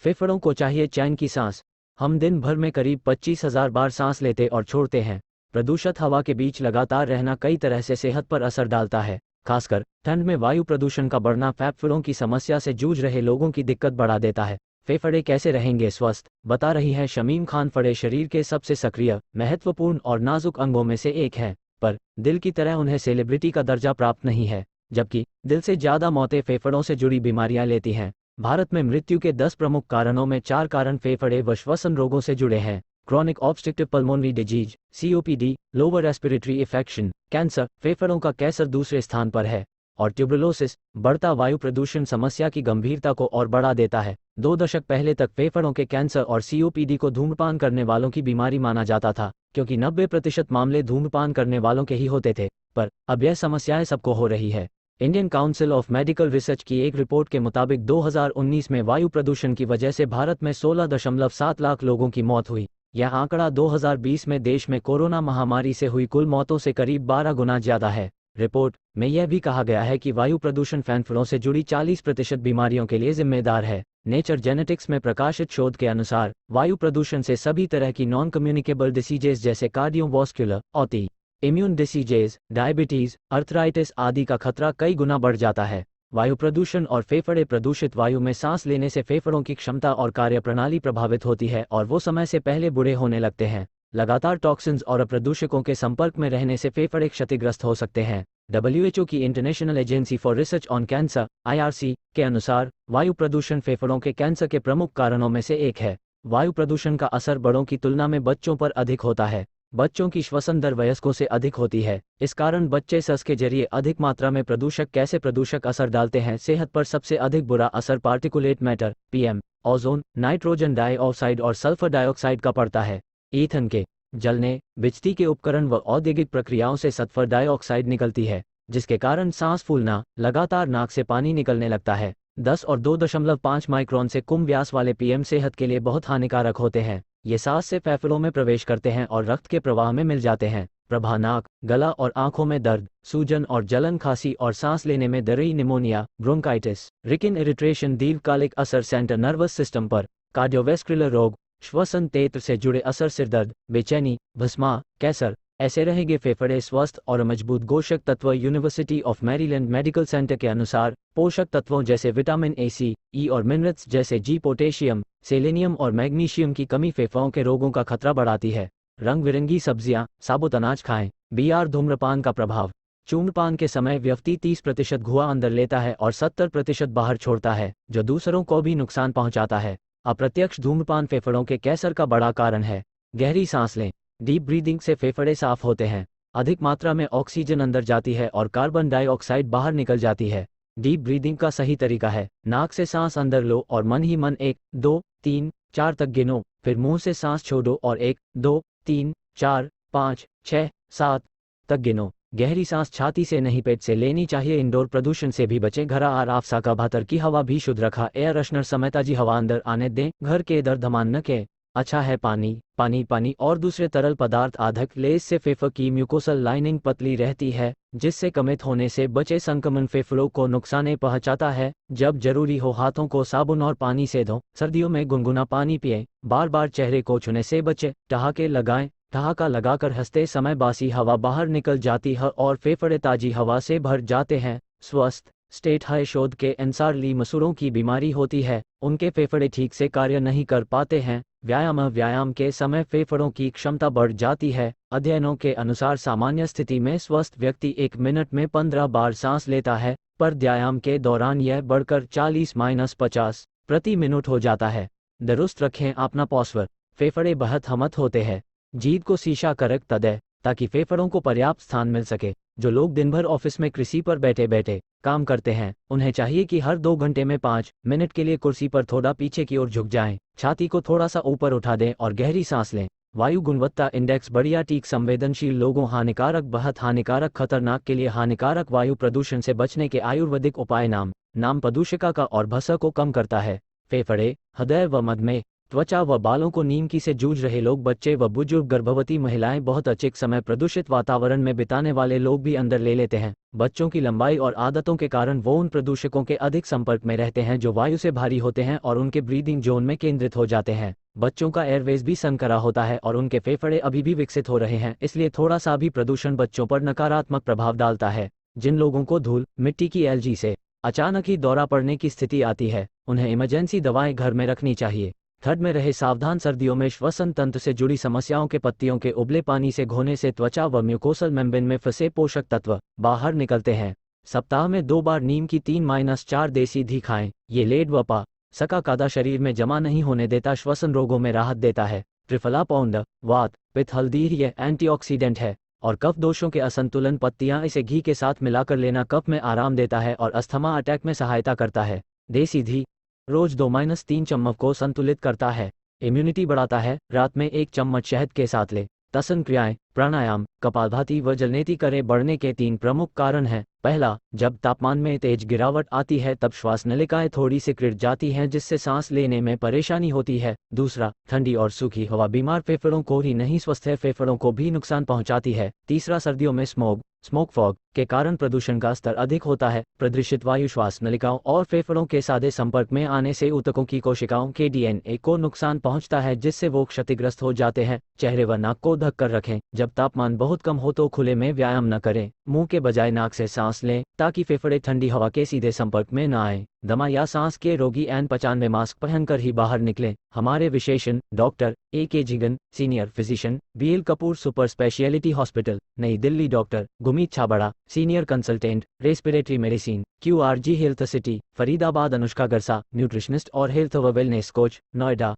फेफड़ों को चाहिए चैन की सांस। हम दिन भर में करीब 25,000 बार सांस लेते और छोड़ते हैं। प्रदूषित हवा के बीच लगातार रहना कई तरह से सेहत पर असर डालता है। खासकर ठंड में वायु प्रदूषण का बढ़ना फेफड़ों की समस्या से जूझ रहे लोगों की दिक्कत बढ़ा देता है। फेफड़े कैसे रहेंगे स्वस्थ, बता रही है शमीम खान। फेफड़े शरीर के सबसे सक्रिय, महत्वपूर्ण और नाजुक अंगों में से एक है, पर दिल की तरह उन्हें सेलिब्रिटी का दर्जा प्राप्त नहीं है। जबकि दिल से ज़्यादा मौतें फेफड़ों से जुड़ी बीमारियां लेती हैं। भारत में मृत्यु के 10 प्रमुख कारणों में 4 कारण फेफड़े व श्वसन रोगों से जुड़े हैं। Chronic obstructive pulmonary disease (COPD), lower respiratory infection, cancer, फेफड़ों का कैंसर दूसरे स्थान पर है, और ट्यूबरलोसिस। बढ़ता वायु प्रदूषण समस्या की गंभीरता को और बढ़ा देता है। 2 दशक पहले तक फेफड़ों के कैंसर और COPD को धूम्रपान करने वालों की बीमारी माना जाता था, क्योंकि 90% मामले धूम्रपान करने वालों के ही होते थे। पर अब यह समस्याएं सबको हो रही है। Indian council of medical research की एक रिपोर्ट के मुताबिक 2019 में वायु प्रदूषण की वजह से भारत में 16.7 लाख लोगों की मौत हुई। यह आंकड़ा 2020 में देश में कोरोना महामारी से हुई कुल मौतों से करीब 12 गुना ज्यादा है। रिपोर्ट में यह भी कहा गया है कि वायु प्रदूषण फेफड़ों से जुड़ी 40% बीमारियों के लिए जिम्मेदार है। नेचर जेनेटिक्स में प्रकाशित शोध के अनुसार वायु प्रदूषण से सभी तरह की नॉन कम्युनिकेबल डिसीजेज जैसे cardiovascular, auto immune diseases, diabetes, arthritis आदि का खतरा कई गुना बढ़ जाता है। वायु प्रदूषण और फेफड़े। प्रदूषित वायु में सांस लेने से फेफड़ों की क्षमता और कार्यप्रणाली प्रभावित होती है और वो समय से पहले बूढ़े होने लगते हैं। लगातार टॉक्सिन्स और प्रदूषकों के संपर्क में रहने से फेफड़े क्षतिग्रस्त हो सकते हैं। WHO की international agency for research on cancer (IRC) के अनुसार वायु प्रदूषण फेफड़ों के कैंसर के प्रमुख कारणों में से एक है। वायु प्रदूषण का असर बड़ों की तुलना में बच्चों पर अधिक होता है। बच्चों की श्वसन दर वयस्कों से अधिक होती है। इस कारण बच्चे सांस के जरिए अधिक मात्रा में कैसे प्रदूषक असर डालते हैं। सेहत पर सबसे अधिक बुरा असर particulate matter (PM), ozone, nitrogen dioxide और सल्फर डाइऑक्साइड का पड़ता है। ईंधन के जलने, बिजली के उपकरण व औद्योगिक प्रक्रियाओं से सल्फर डाइऑक्साइड निकलती है, जिसके कारण सांस फूलना, लगातार नाक से पानी निकलने लगता है। 10 और 2.5 माइक्रोन से कम व्यास वाले PM सेहत के लिए बहुत हानिकारक होते हैं। ये सांस से फेफड़ों में प्रवेश करते हैं और रक्त के प्रवाह में मिल जाते हैं। प्रभाव नाक, गला और आंखों में दर्द, सूजन और जलन, खांसी और सांस लेने में देरी, निमोनिया, ब्रोंकाइटिस, रिकिन इरिटेशन, दीर्घकालिक असर सेंट्रल नर्वस सिस्टम पर, कार्डियोवैस्कुलर रोग, श्वसन तंत्र से जुड़े असर, सिरदर्द, बेचैनी, भस्मा, कैंसर। ऐसे रहेंगे फेफड़े स्वस्थ और मजबूत। पोषक तत्व। University of Maryland medical centre के अनुसार पोषक तत्वों जैसे विटामिन A, C, E और मिनरल्स जैसे G, पोटेशियम, सेलेनियम और मैग्नीशियम की कमी फेफड़ों के रोगों का खतरा बढ़ाती है। रंग बिरंगी सब्जियां, साबुत अनाज खाएं। BR धूम्रपान का प्रभाव। धूम्रपान के समय व्यक्ति 30% धुआं अंदर लेता है और 70% बाहर छोड़ता है, जो दूसरों को भी नुकसान पहुंचाता है। अप्रत्यक्ष धूम्रपान फेफड़ों के कैंसर का बड़ा कारण है। गहरी सांस लें। डीप ब्रीदिंग से फेफड़े साफ होते हैं। अधिक मात्रा में ऑक्सीजन अंदर जाती है और कार्बन डाइऑक्साइड बाहर निकल जाती है। डीप ब्रीदिंग का सही तरीका है, नाक से सांस अंदर लो और मन ही मन 1, 2, 3, 4 तक गिनो। फिर मुंह से सांस छोड़ो और 1, 2, 3, 4, 5, 6, 7 तक गिनो। गहरी सांस छाती से नहीं पेट से लेनी चाहिए। इंडोर प्रदूषण से भी बचें। घर आर आफ्सा का भातर की हवा भी शुद्ध रखा। एयर रशनर समय ताजी हवा अंदर आने दें। घर के इधर धमान न के। अच्छा है पानी, पानी, पानी और दूसरे तरल पदार्थ अधिक ले। इससे फेफड़ों की म्यूकोसल लाइनिंग पतली रहती है, जिससे कमित होने से बचे। संक्रमण फेफड़ों को नुकसान पहुंचाता है। जब जरूरी हो हाथों को साबुन और पानी से धों। सर्दियों में गुनगुना पानी पिएं। बार बार चेहरे को छूने से बचें। ठहाके लगाएं। ठहाका लगाकर हंसते समय बासी हवा बाहर निकल जाती है और फेफड़े ताजी हवा से भर जाते हैं। स्वस्थ स्टेट हाई शोध के अनुसार ली मसूरों की बीमारी होती है, उनके फेफड़े ठीक से कार्य नहीं कर पाते हैं। व्यायाम के समय फेफड़ों की क्षमता बढ़ जाती है। अध्ययनों के अनुसार सामान्य स्थिति में स्वस्थ व्यक्ति 1 मिनट में 15 बार सांस लेता है, पर व्यायाम के दौरान यह बढ़कर 40-50 प्रति मिनट हो जाता है। दुरुस्त रखें अपना पॉस्चर। फेफड़े बहुत हमत होते हैं। जीभ को शीशा करक तदय, ताकि फेफड़ों को पर्याप्त स्थान मिल सके। जो लोग दिन भर ऑफिस में कुर्सी पर बैठे बैठे काम करते हैं, उन्हें चाहिए कि हर 2 घंटे में 5 मिनट के लिए कुर्सी पर थोड़ा पीछे की ओर झुक जाएं, छाती को थोड़ा सा ऊपर उठा दें और गहरी सांस लें। वायु गुणवत्ता इंडेक्स बढ़िया टीक संवेदनशील लोगों हानिकारक, बहुत हानिकारक, खतरनाक के लिए हानिकारक वायु प्रदूषण से बचने के आयुर्वेदिक उपाय। नाम प्रदूषिका का और भस्म को कम करता है। फेफड़े, हृदय व मधुमेह। त्वचा व बालों को नीम की से जूझ रहे लोग, बच्चे व बुजुर्ग, गर्भवती महिलाएं, बहुत अधिक समय प्रदूषित वातावरण में बिताने वाले लोग भी अंदर ले लेते हैं। बच्चों की लंबाई और आदतों के कारण वो उन प्रदूषकों के अधिक संपर्क में रहते हैं जो वायु से भारी होते हैं और उनके ब्रीदिंग जोन में केंद्रित हो जाते हैं। बच्चों का एयरवेज भी संकरा होता है और उनके फेफड़े अभी भी विकसित हो रहे हैं, इसलिए थोड़ा सा भी प्रदूषण बच्चों पर नकारात्मक प्रभाव डालता है। जिन लोगों को धूल मिट्टी की एलर्जी से अचानक ही दौरा पड़ने की स्थिति आती है, उन्हें इमरजेंसी दवाएं घर में रखनी चाहिए। थर्ड में रहे सावधान, सर्दियों में श्वसन तंत्र से जुड़ी समस्याओं के पत्तियों के उबले पानी से धोने से त्वचा व म्यूकोसल मेम्ब्रेन में फंसे पोषक तत्व बाहर निकलते हैं। सप्ताह में 2 बार नीम की 3-4 देसी घी खाएं। ये लेड व पा सका कादा शरीर में जमा नहीं होने देता, श्वसन रोगों में राहत देता है। त्रिफला पाउडर वात पित्त हल्दी, ये एंटीऑक्सीडेंट है और कफ दोषों के असंतुलन पत्तियां इसे घी के साथ मिलाकर लेना कफ में आराम देता है और अस्थमा अटैक में सहायता करता है। देसी घी रोज 2-3 चम्मच को संतुलित करता है, इम्यूनिटी बढ़ाता है। रात में 1 चम्मच शहद के साथ ले। तसन क्रियाएं, प्राणायाम, कपालभाति व जलनेति करें। बढ़ने के 3 प्रमुख कारण हैं। पहला, जब तापमान में तेज गिरावट आती है तब श्वास नलिकाएं थोड़ी सिकुड़ जाती हैं जिससे सांस लेने में परेशानी होती है। दूसरा, ठंडी और सूखी हवा बीमार फेफड़ों को ही नहीं, स्वस्थ फेफड़ों को भी नुकसान पहुंचाती है। तीसरा, सर्दियों में स्मोक फॉग के कारण प्रदूषण का स्तर अधिक होता है। प्रदूषित वायु श्वास नलिकाओं और फेफड़ों के सादे संपर्क में आने से ऊतकों की कोशिकाओं के डीएनए को नुकसान पहुंचता है जिससे वो क्षतिग्रस्त हो जाते हैं। चेहरे व नाक को ढक कर रखें। जब तापमान बहुत कम हो तो खुले में व्यायाम न करें। मुंह के बजाय नाक से सांस लें ताकि फेफड़े ठंडी हवा के सीधे संपर्क में न आए। दमा या सांस के रोगी N95 मास्क पहनकर ही बाहर निकलें। हमारे विशेषण doctor A.K. Jigan, senior physician, BL Kapoor super speciality hospital, Nai Delhi. Doctor Gurmeet Chhabra, senior consultant, respiratory medicine, QRG health city, Faridabad. Anushka Garsa, nutritionist और हेल्थ व वेलनेस कोच, नोएडा।